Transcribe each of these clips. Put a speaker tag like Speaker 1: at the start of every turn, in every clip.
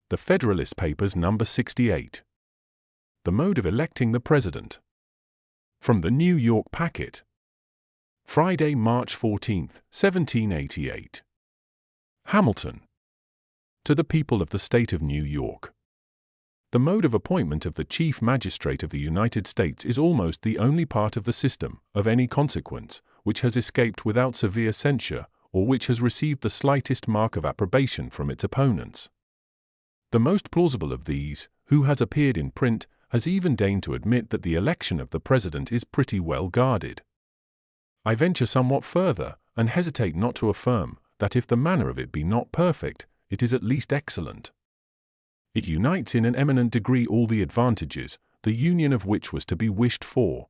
Speaker 1: The Federalist Papers number 68. The mode of electing the president. From the New York Packet. Friday, March 14, 1788. Hamilton. To the people of the state of New York. The mode of appointment of the Chief Magistrate of the United States is almost the only part of the system, of any consequence, which has escaped without severe censure, or which has received the slightest mark of approbation from its opponents. The most plausible of these, who has appeared in print, has even deigned to admit that the election of the president is pretty well guarded. I venture somewhat further, and hesitate not to affirm, that if the manner of it be not perfect, it is at least excellent. It unites in an eminent degree all the advantages, the union of which was to be wished for.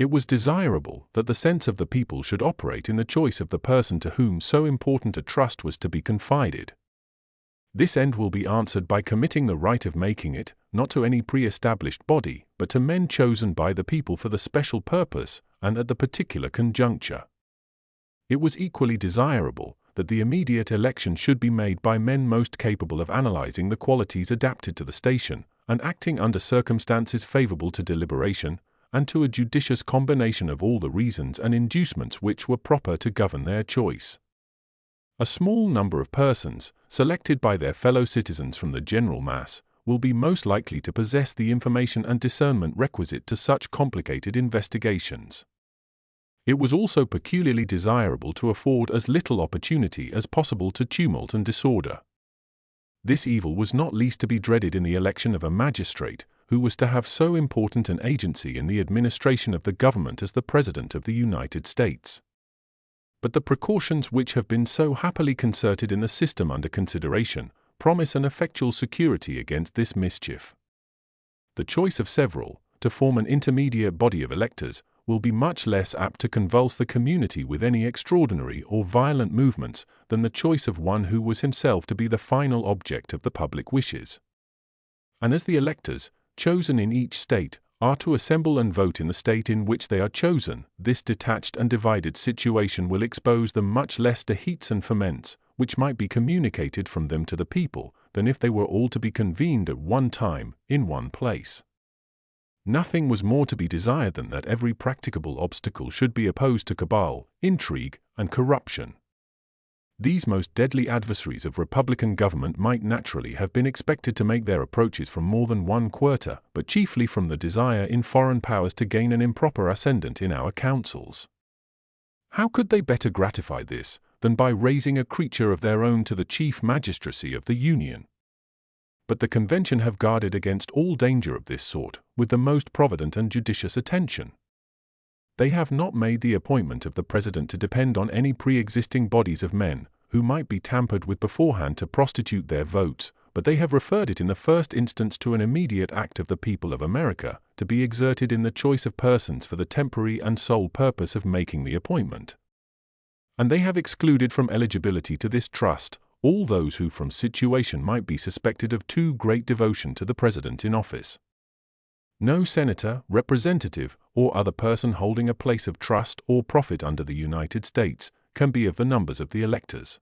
Speaker 1: It was desirable that the sense of the people should operate in the choice of the person to whom so important a trust was to be confided. This end will be answered by committing the right of making it, not to any pre-established body, but to men chosen by the people for the special purpose, and at the particular conjuncture. It was equally desirable that the immediate election should be made by men most capable of analyzing the qualities adapted to the station, and acting under circumstances favorable to deliberation, and to a judicious combination of all the reasons and inducements which were proper to govern their choice. A small number of persons, selected by their fellow citizens from the general mass, will be most likely to possess the information and discernment requisite to such complicated investigations. It was also peculiarly desirable to afford as little opportunity as possible to tumult and disorder. This evil was not least to be dreaded in the election of a magistrate, who was to have so important an agency in the administration of the government as the President of the United States. But the precautions which have been so happily concerted in the system under consideration promise an effectual security against this mischief. The choice of several, to form an intermediate body of electors, will be much less apt to convulse the community with any extraordinary or violent movements than the choice of one who was himself to be the final object of the public wishes. And as the electors, chosen in each state, are to assemble and vote in the state in which they are chosen, this detached and divided situation will expose them much less to heats and ferments, which might be communicated from them to the people, than if they were all to be convened at one time, in one place. Nothing was more to be desired than that every practicable obstacle should be opposed to cabal, intrigue, and corruption. These most deadly adversaries of republican government might naturally have been expected to make their approaches from more than one quarter, but chiefly from the desire in foreign powers to gain an improper ascendant in our councils. How could they better gratify this, than by raising a creature of their own to the chief magistracy of the Union? But the Convention have guarded against all danger of this sort, with the most provident and judicious attention. They have not made the appointment of the President to depend on any pre-existing bodies of men, who might be tampered with beforehand to prostitute their votes, but they have referred it in the first instance to an immediate act of the people of America, to be exerted in the choice of persons for the temporary and sole purpose of making the appointment. And they have excluded from eligibility to this trust all those who from situation might be suspected of too great devotion to the President in office. No senator, representative, or other person holding a place of trust or profit under the United States can be of the numbers of the electors.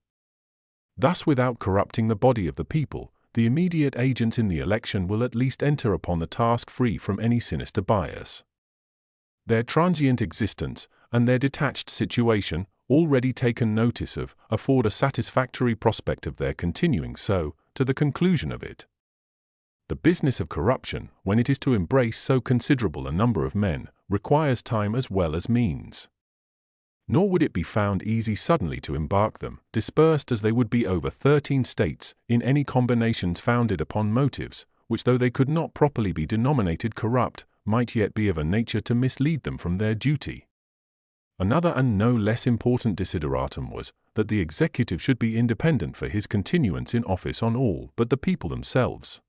Speaker 1: Thus, without corrupting the body of the people, the immediate agents in the election will at least enter upon the task free from any sinister bias. Their transient existence, and their detached situation, already taken notice of, afford a satisfactory prospect of their continuing so, to the conclusion of it. The business of corruption, when it is to embrace so considerable a number of men, requires time as well as means. Nor would it be found easy suddenly to embark them, dispersed as they would be over 13 states, in any combinations founded upon motives, which though they could not properly be denominated corrupt, might yet be of a nature to mislead them from their duty. Another and no less important desideratum was, that the executive should be independent for his continuance in office on all but the people themselves.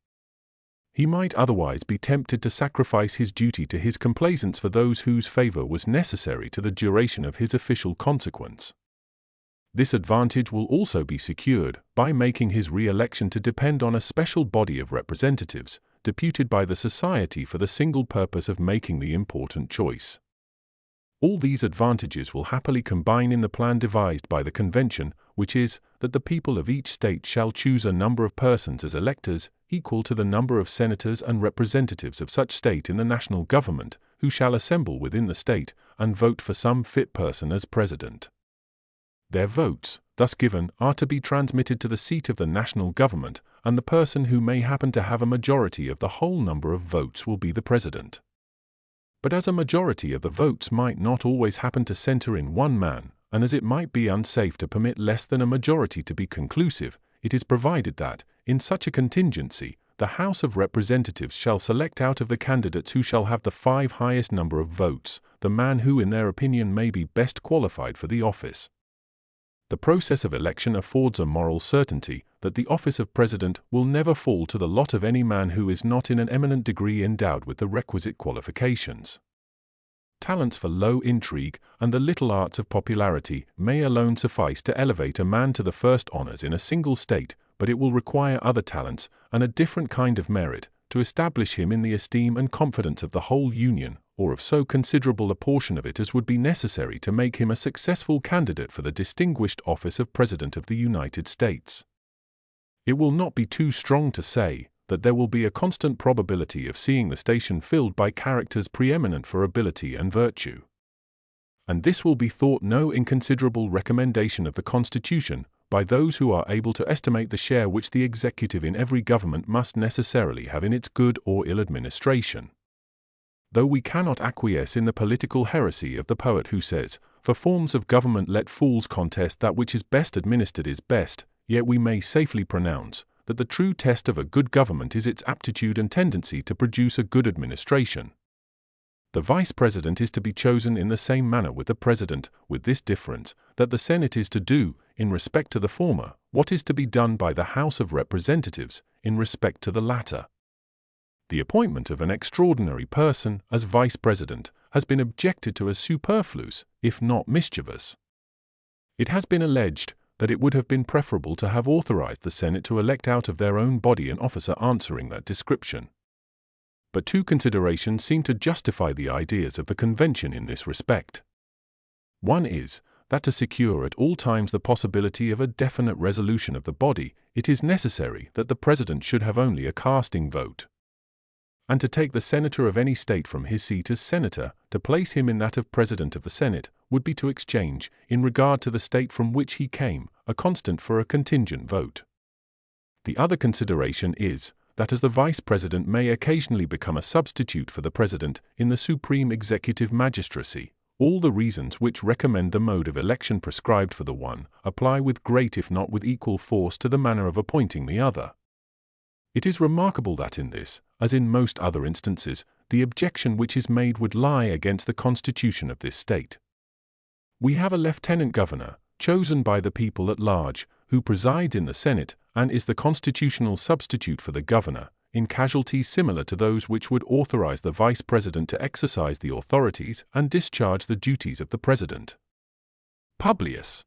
Speaker 1: He might otherwise be tempted to sacrifice his duty to his complaisance for those whose favor was necessary to the duration of his official consequence. This advantage will also be secured by making his re-election to depend on a special body of representatives, deputed by the Society for the single purpose of making the important choice. All these advantages will happily combine in the plan devised by the Convention, which is, that the people of each state shall choose a number of persons as electors, equal to the number of senators and representatives of such state in the national government, who shall assemble within the state, and vote for some fit person as president. Their votes, thus given, are to be transmitted to the seat of the national government, and the person who may happen to have a majority of the whole number of votes will be the president. But as a majority of the votes might not always happen to center in one man, and as it might be unsafe to permit less than a majority to be conclusive, it is provided that, in such a contingency, the House of Representatives shall select out of the candidates who shall have the 5 highest number of votes, the man who in their opinion may be best qualified for the office. The process of election affords a moral certainty that the office of president will never fall to the lot of any man who is not in an eminent degree endowed with the requisite qualifications. Talents for low intrigue and the little arts of popularity may alone suffice to elevate a man to the first honors in a single state, but it will require other talents and a different kind of merit to establish him in the esteem and confidence of the whole Union, or of so considerable a portion of it as would be necessary to make him a successful candidate for the distinguished office of President of the United States. It will not be too strong to say that there will be a constant probability of seeing the station filled by characters preeminent for ability and virtue. And this will be thought no inconsiderable recommendation of the Constitution by those who are able to estimate the share which the executive in every government must necessarily have in its good or ill administration. Though we cannot acquiesce in the political heresy of the poet who says, "For forms of government let fools contest, that which is best administered is best," yet we may safely pronounce that the true test of a good government is its aptitude and tendency to produce a good administration. The vice president is to be chosen in the same manner with the president, with this difference, that the Senate is to do, in respect to the former, what is to be done by the House of Representatives, in respect to the latter. The appointment of an extraordinary person as vice president has been objected to as superfluous, if not mischievous. It has been alleged that it would have been preferable to have authorized the Senate to elect out of their own body an officer answering that description. But 2 considerations seem to justify the ideas of the convention in this respect. One is, that to secure at all times the possibility of a definite resolution of the body, it is necessary that the president should have only a casting vote. And to take the senator of any state from his seat as senator, to place him in that of president of the Senate, would be to exchange, in regard to the state from which he came, a constant for a contingent vote. The other consideration is, that as the vice president may occasionally become a substitute for the president in the supreme executive magistracy, all the reasons which recommend the mode of election prescribed for the one apply with great if not with equal force to the manner of appointing the other. It is remarkable that in this, as in most other instances, the objection which is made would lie against the constitution of this state. We have a lieutenant governor, chosen by the people at large, who presides in the Senate and is the constitutional substitute for the governor, in casualties similar to those which would authorize the vice president to exercise the authorities and discharge the duties of the president. Publius.